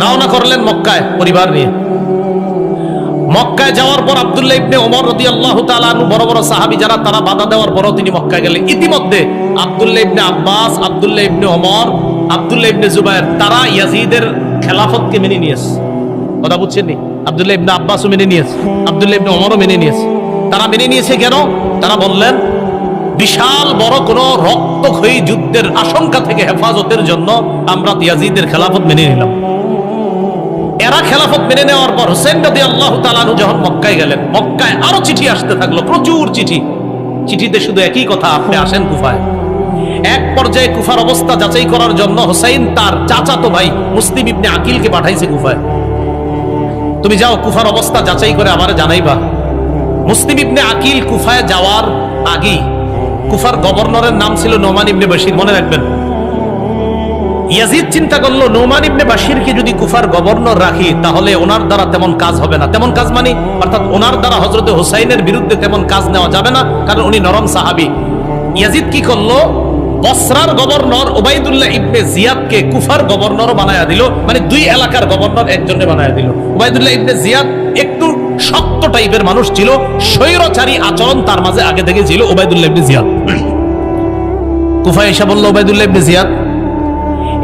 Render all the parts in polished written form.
রওনা করলেন মক্কায় পরিবার নিয়ে। মক্কায় যাওয়ার পর আব্দুল্লাহ ইবনে ওমর রাদিয়াল্লাহু তাআলা আনহু বড় বড় সাহাবী যারা, তারা বাধা দেওয়ার পরও তিনি মক্কায় গেলেন। ইতিমধ্যে আব্দুল্লাহ ইবনে আব্বাস, আব্দুল্লাহ ইবনে ওমর, আব্দুল্লাহ ইবনে জুবায়ের তারা ইয়াজিদের খেলাফতকে মেনে নিয়েছে। কথা বুঝছেন নি? আব্দুল্লাহ ইবনে আব্বাসও মেনে নিয়েছে, আব্দুল্লাহ ইবনে ওমরও মেনে নিয়েছে। তারা মেনে নিয়েছে কেন? তারা বললেন বিশাল বড় কোন রক্তক্ষয়ী যুদ্ধের আশঙ্কা থেকে হেফাজতের জন্য আমরা ইয়াজিদের খেলাফত মেনে নিলাম। এরা খেলাফত মেনে নেওয়ার পর হুসেইন রাদিয়াল্লাহু তাআলা আনহু যখন মক্কায় গেলেন, মক্কায় আরো চিঠি আসতে থাকলো, প্রচুর চিঠি। চিঠিতে শুধু একই কথা, আপনি আসেন কুফায়। এক পর্যায়ে কুফার অবস্থা যাচাই করার জন্য হুসাইন তার চাচাতো ভাই মুসলিম ইবনে আকিলকে পাঠাইছে কুফায়। তুমি যাও কুফার অবস্থা যাচাই করে আমারে জানাইবা। মুসলিম ইবনে আকিল কুফায় যাওয়ার আগেই কুফার গভর্নরের নাম ছিল নোমান ইবনে বাশির, মনে রাখবেন। ইয়াজিদ চিন্তা করলো নোমান ইবনে বাশিরকে যদি কুফার গভর্নর রাখি তাহলে ওনার দ্বারা তেমন কাজ হবে না। তেমন কাজ মানে অর্থাৎ ওনার দ্বারা হযরতে হুসাইনের বিরুদ্ধে তেমন কাজ নেওয়া যাবে না, কারণ উনি নরম সাহাবী। ইয়াজিদ কি করলো? বসরার গভর্নর উবাইদুল্লাহ ইবনে জিয়াদকে কুফার গভর্নর বানায়া দিল, মানে দুই এলাকার গভর্নর একজনে বানায়া দিল। উবাইদুল্লাহ ইবনে জিয়াদ একটু শক্ত টাইপের মানুষ ছিল, স্বৈরচারী আচরণ তার মাঝে আগে থেকে ছিল। উবাইদুল্লাহ ইবনে জিয়াদ কুফায় এসে বলল উবাইদুল্লাহ ইবনে জিয়াদ।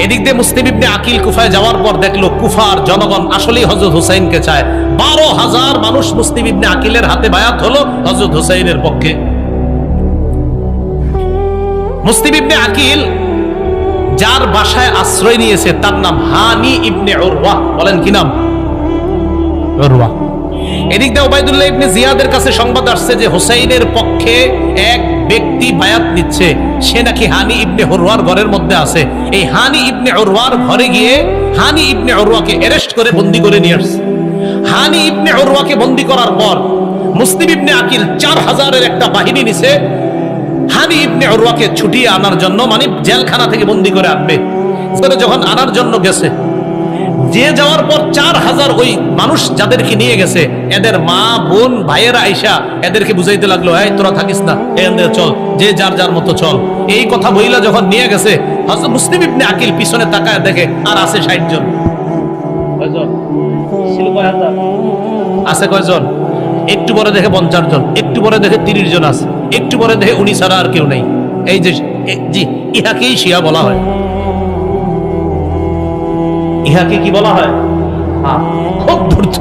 এদিক দিয়ে মুসলিম ইবনে আকিল কুফায় যাওয়ার পর দেখলো কুফার জনগণ আসলেই হযরত হুসাইনকে চায়। 12,000 মানুষ মুসলিম ইবনে আকিলের হাতে বায়াত হলো হযরত হুসাইনের পক্ষে। মুসলিম ইবনে আকিল যার বাসায় আশ্রয় নিয়েছে তার নাম হানি ইবনে উরওয়া। বলেন কি নাম? উরওয়া। এদিক দিয়ে উবাইদুল্লাহ ইবনে জিয়াদের কাছে সংবাদ আসছে যে হুসাইনের পক্ষে এক ব্যক্তি বায়াত নিচ্ছে, সে নাকি হানি ইবনে উরওয়ার ঘরের মধ্যে আছে। এই হানি ইবনে উরওয়ার ঘরে গিয়ে হানি ইবনে উরওয়াকে অ্যারেস্ট করে বন্দী করে নিয়ে আসছে। হানি ইবনে উরওয়াকে বন্দী করার পর মুসলিম ইবনে আকিল 4000-এর একটা বাহিনী নিছে হানি ইবনে উরওয়াকে ছুটিয়ে আনার জন্য, মানে জেলখানা থেকে বন্দী করে আনবে। যখন আনার জন্য গেছে, যে যাওয়ার পর 4000 ওই মানুষ যাদেরকে নিয়ে গেছে এদের মা বোন ভাইয়েরা আইসা এদেরকে বুঝাইতে লাগলো, এই তোরা থাকিস না, এদের চল, যে যার যার মতো চল। এই কথা বইলা যখন নিয়ে গেছে, হযরত মুসলিম ইবনে আকিল পিছনে তাকায় দেখে আর আছে 60 জন। কয়জন ছিল? কয় হাজার আছে? কয়জন? একটু পরে দেখে 50 জন, একটু পরে দেখে 30 জন আছে, একটু পরে দেখে উনি ছাড়া আর কেউ নেই। এই যে জি, ইহাকেই শিয়া বলা হয়। ইহাকে কি বলা হয়? খুব ধূর্ত।